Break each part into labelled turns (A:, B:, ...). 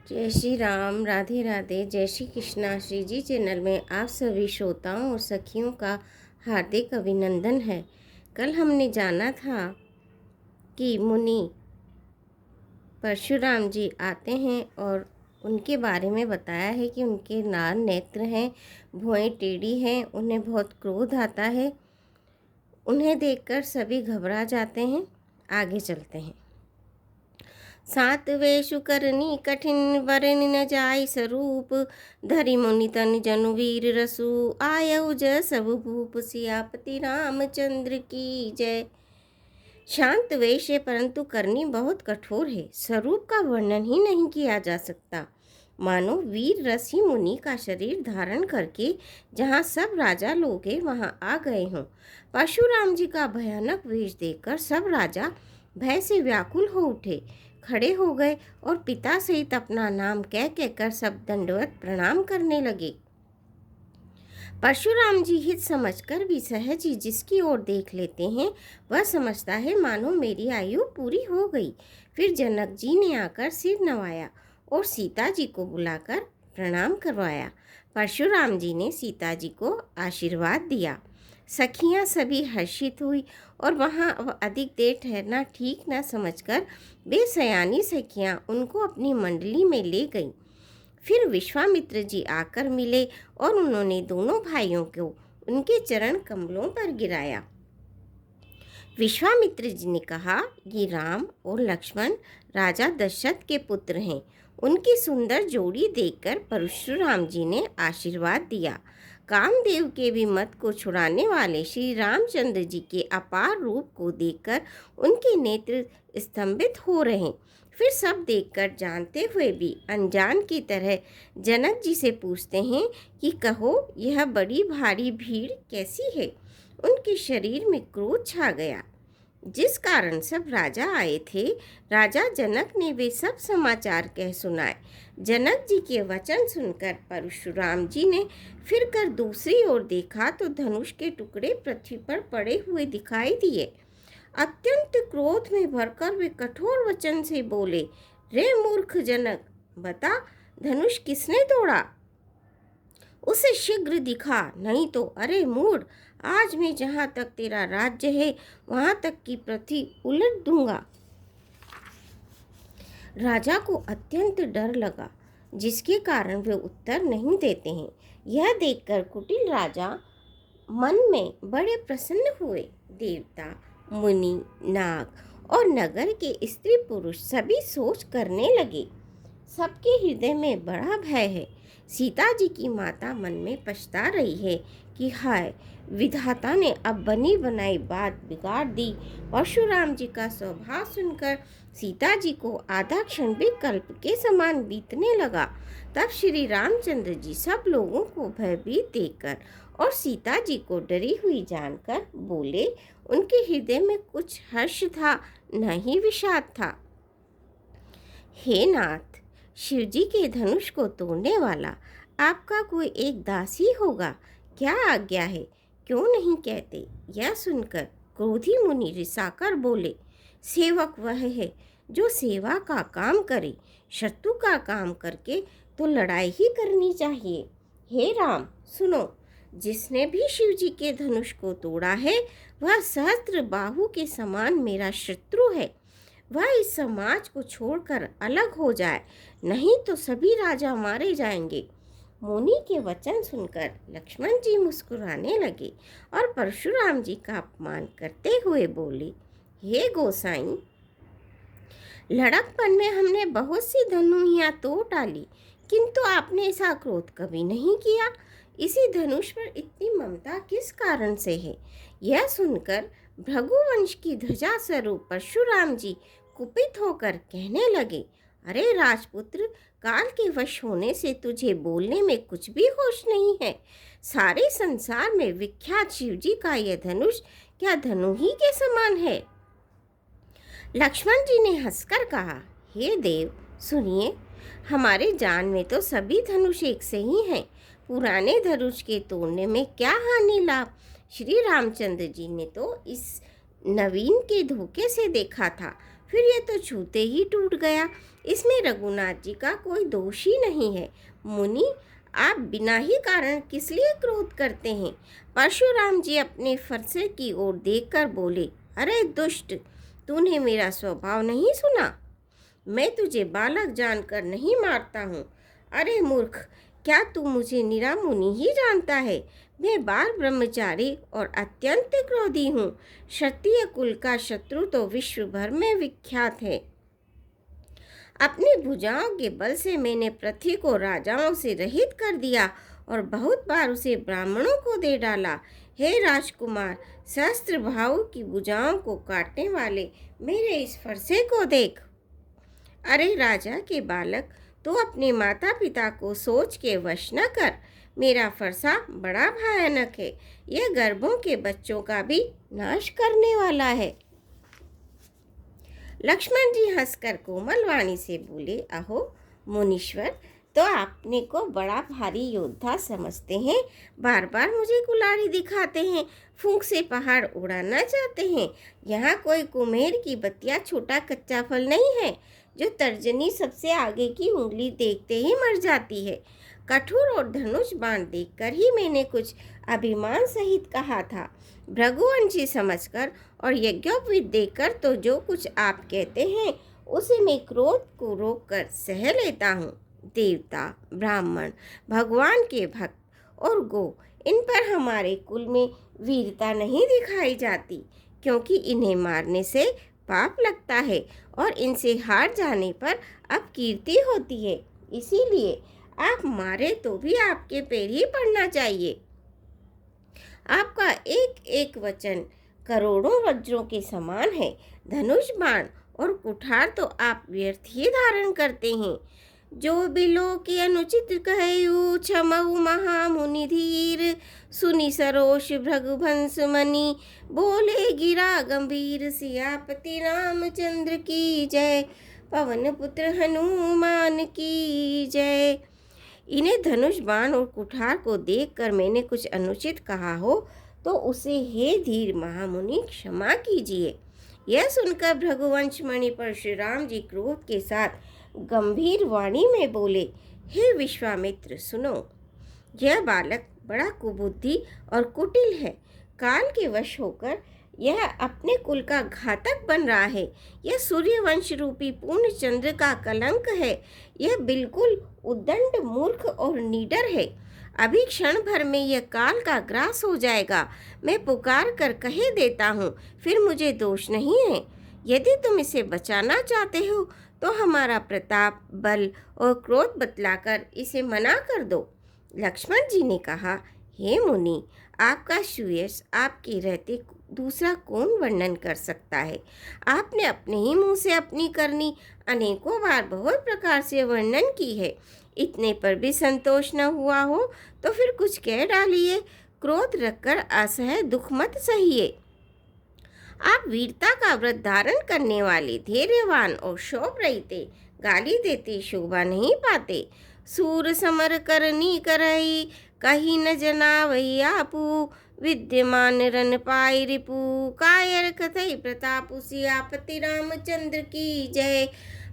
A: जय श्री राम, राधे राधे, जय श्री कृष्णा। श्री जी चैनल में आप सभी श्रोताओं और सखियों का हार्दिक अभिनंदन है। कल हमने जाना था कि मुनि परशुराम जी आते हैं और उनके बारे में बताया है कि उनके लाल नेत्र हैं, भुएं टेढ़ी हैं, उन्हें बहुत क्रोध आता है। उन्हें देखकर सभी घबरा जाते हैं। आगे चलते हैं। सातवें शुकरनी कठिन वरन न जाय स्वरूप, धरि मुनि तन जनु वीर रसु, आयउ ज सब भूप, सियापति रामचंद्र की जय। शांत वेश है परंतु करनी बहुत कठोर है। स्वरूप का वर्णन ही नहीं किया जा सकता। मानो वीर रसी मुनि का शरीर धारण करके जहाँ सब राजा लोग हैं वहाँ आ गए हों। परशुराम जी का भयानक वेश देखकर सब राजा भय से व्याकुल हो उठे, खड़े हो गए और पिता सहित अपना नाम कह कहकर सब दंडवत प्रणाम करने लगे। परशुराम जी हित समझकर भी सहज ही जिसकी ओर देख लेते हैं वह समझता है मानो मेरी आयु पूरी हो गई। फिर जनक जी ने आकर सिर नवाया और सीता जी को बुलाकर प्रणाम करवाया। परशुराम जी ने सीता जी को आशीर्वाद दिया। सखियां सभी हर्षित हुई और वहां अधिक देर ठहरना ठीक न समझकर बेसयानी सखियां उनको अपनी मंडली में ले गईं। फिर विश्वामित्र जी आकर मिले और उन्होंने दोनों भाइयों को उनके चरण कमलों पर गिराया। विश्वामित्र जी ने कहा, ये राम और लक्ष्मण राजा दशरथ के पुत्र हैं। उनकी सुंदर जोड़ी देखकर परशुराम जी ने आशीर्वाद दिया। कामदेव के भी मत को छुड़ाने वाले श्री रामचंद्र जी के अपार रूप को देखकर उनके नेत्र स्तंभित हो रहे। फिर सब देखकर जानते हुए भी अनजान की तरह जनक जी से पूछते हैं कि कहो यह बड़ी भारी भीड़ कैसी है। उनके शरीर में क्रोध छा गया जिस कारण सब राजा आए थे। राजा जनक ने वे सब समाचार कह सुनाए। जनक जी के वचन सुनकर परशुराम जी ने फिर कर दूसरी ओर देखा तो धनुष के टुकड़े पृथ्वी पर पड़े हुए दिखाई दिए। अत्यंत क्रोध में भरकर वे कठोर वचन से बोले, रे मूर्ख जनक, बता धनुष किसने तोड़ा? उसे शीघ्र दिखा, नहीं तो अरे मूढ़, आज मैं जहाँ तक तेरा राज्य है वहाँ तक की पृथ्वी उलट दूंगा। राजा को अत्यंत डर लगा जिसके कारण वे उत्तर नहीं देते हैं। यह देखकर कुटिल राजा मन में बड़े प्रसन्न हुए। देवता, मुनि, नाग और नगर के स्त्री पुरुष सभी सोच करने लगे। सबके हृदय में बड़ा भय है। सीता जी की माता मन में पछता रही है कि हाय, विधाता ने अब बनी बनाई बात बिगाड़ दी। परशुराम जी का स्वभाव सुनकर सीता जी को आधा क्षण भी कल्प के समान बीतने लगा। तब श्री रामचंद्र जी सब लोगों को भयभीत देखकर और सीता जी को डरी हुई जानकर बोले। उनके हृदय में कुछ हर्ष था, न ही विषाद था। हे नाथ, शिवजी के धनुष को तोड़ने वाला आपका कोई एक दास ही होगा। क्या आज्ञा है, क्यों नहीं कहते? यह सुनकर क्रोधी मुनि रिसाकर बोले, सेवक वह है जो सेवा का काम करे, शत्रु का काम करके तो लड़ाई ही करनी चाहिए। हे राम, सुनो, जिसने भी शिवजी के धनुष को तोड़ा है वह सहस्त्र बाहु के समान मेरा शत्रु है। वह इस समाज को छोड़कर अलग हो जाए, नहीं तो सभी राजा मारे जाएंगे। मुनि के वचन सुनकर लक्ष्मण जी मुस्कुराने लगे और परशुराम जी का अपमान करते हुए बोले, हे गोसाई, लड़कपन में हमने बहुत सी धनुहियाँ तोड़ डाली, किंतु आपने ऐसा क्रोध कभी नहीं किया। इसी धनुष पर इतनी ममता किस कारण से है? यह सुनकर भृगुवंश की ध्वजा स्वरूप परशुराम जी कुपित होकर कहने लगे, अरे राजपुत्र, काल के वश होने से तुझे बोलने में कुछ भी होश नहीं है। सारे संसार में विख्यात शिवजी का यह धनुष क्या धनु ही के समान है? लक्ष्मण जी ने हंसकर कहा, हे देव सुनिए, हमारे जान में तो सभी धनुष एक से ही हैं। पुराने धनुष के तोड़ने में क्या हानि लाभ? श्री रामचंद्र जी ने तो इस नवीन के धोखे से देखा था, फिर ये तो छूते ही टूट गया। इसमें रघुनाथ जी का कोई दोष ही नहीं है। मुनि, आप बिना ही कारण किस लिए क्रोध करते हैं? परशुराम जी अपने फरसे की ओर देखकर बोले, अरे दुष्ट, तूने मेरा स्वभाव नहीं सुना? मैं तुझे बालक जानकर नहीं मारता हूँ। अरे मूर्ख, क्या तू मुझे निरा मुनि ही जानता है? मैं बाल ब्रह्मचारी और अत्यंत क्रोधी हूँ। क्षत्रिय कुल का शत्रु तो विश्व भर में विख्यात है। अपनी भुजाओं के बल से मैंने पृथ्वी को राजाओं से रहित कर दिया और बहुत बार उसे ब्राह्मणों को दे डाला। हे राजकुमार, सहस्त्र भाव की भुजाओं को काटने वाले मेरे इस फरसे को देख। अरे राजा के बालक, तू अपने माता पिता को सोच के वश न कर। मेरा फरसा बड़ा भयानक है। यह गर्भों के बच्चों का भी नाश करने वाला है। लक्ष्मण जी हंसकर कोमल वाणी से बोले, अहो मुनीश्वर, तो आपने को बड़ा भारी योद्धा समझते हैं। बार बार मुझे कुल्हाड़ी दिखाते हैं, फूंक से पहाड़ उड़ाना चाहते हैं। यहाँ कोई कुम्हेर की बतिया छोटा कच्चा फल नहीं है जो तर्जनी सबसे आगे की उंगली देखते ही मर जाती है। कठोर और धनुष बाण देखकर ही मैंने कुछ अभिमान सहित कहा था। भृगुवंशी समझकर और यज्ञोपवीत देखकर तो जो कुछ आप कहते हैं उसे मैं क्रोध को रोककर सह लेता हूँ। देवता, ब्राह्मण, भगवान के भक्त और गो, इन पर हमारे कुल में वीरता नहीं दिखाई जाती, क्योंकि इन्हें मारने से पाप लगता है और इनसे हार जाने पर अपकीर्ति होती है। इसीलिए आप मारे तो भी आपके पैर ही पड़ना चाहिए। आपका एक एक वचन करोड़ों वज्रों के समान है। धनुष बाण और कुठार तो आप व्यर्थ ही धारण करते हैं। जो बिलो की अनुचित कहयु क्षमऊ महामुनि धीर, सुनि सरोष भृगुवंश मनि, बोले गिरा गंभीर, सियापति रामचंद्र की जय, पवन पुत्र हनुमान की जय। इन्हें धनुष बाण और कुठार को देखकर मैंने कुछ अनुचित कहा हो तो उसे हे धीर महामुनि क्षमा कीजिए। यह सुनकर भृगुवंश मणि परशुराम जी क्रोध के साथ गंभीर वाणी में बोले, हे विश्वामित्र सुनो, यह बालक बड़ा कुबुद्धि और कुटिल है। काल के वश होकर यह अपने कुल का घातक बन रहा है। यह सूर्यवंश रूपी पूर्ण चंद्र का कलंक है। यह बिल्कुल उद्दंड, मूर्ख और निडर है। अभी क्षण भर में यह काल का ग्रास हो जाएगा। मैं पुकार कर कह देता हूँ, फिर मुझे दोष नहीं है। यदि तुम इसे बचाना चाहते हो तो हमारा प्रताप, बल और क्रोध बतलाकर इसे मना कर दो। लक्ष्मण जी ने कहा, हे मुनि, आपका सुयश आपके रहते दूसरा कौन वर्णन कर सकता है? आपने अपने ही मुंह से अपनी करनी अनेकों बार बहुत प्रकार से वर्णन की है। इतने पर भी संतोष न हुआ हो तो फिर कुछ कह डालिए। क्रोध रखकर असह्य दुख मत सहिए। आप वीरता का व्रत धारण करने वाले, धैर्यवान और शोभ रहते, गाली देते शोभा नहीं पाते। सूर समर करनी करई, कहीं न जनावई आपू, विद्यमान रन पाई रिपु, कायर कथई प्रताप सियापति रामचंद्र की जय,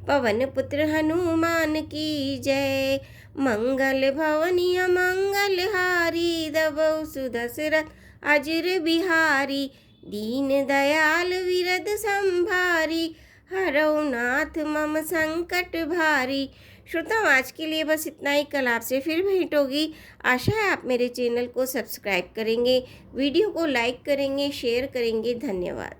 A: पवन पुत्र हनुमान की जय। मंगल भवनी अमंगल हारी, दबौ सुदशरथ अजर बिहारी, दीन दयाल विरद संभारी, हरौ नाथ मम संकट भारी। श्रोताओं, आज के लिए बस इतना ही। कल आपसे फिर भेंट होगी। आशा है आप मेरे चैनल को सब्सक्राइब करेंगे, वीडियो को लाइक करेंगे, शेयर करेंगे। धन्यवाद।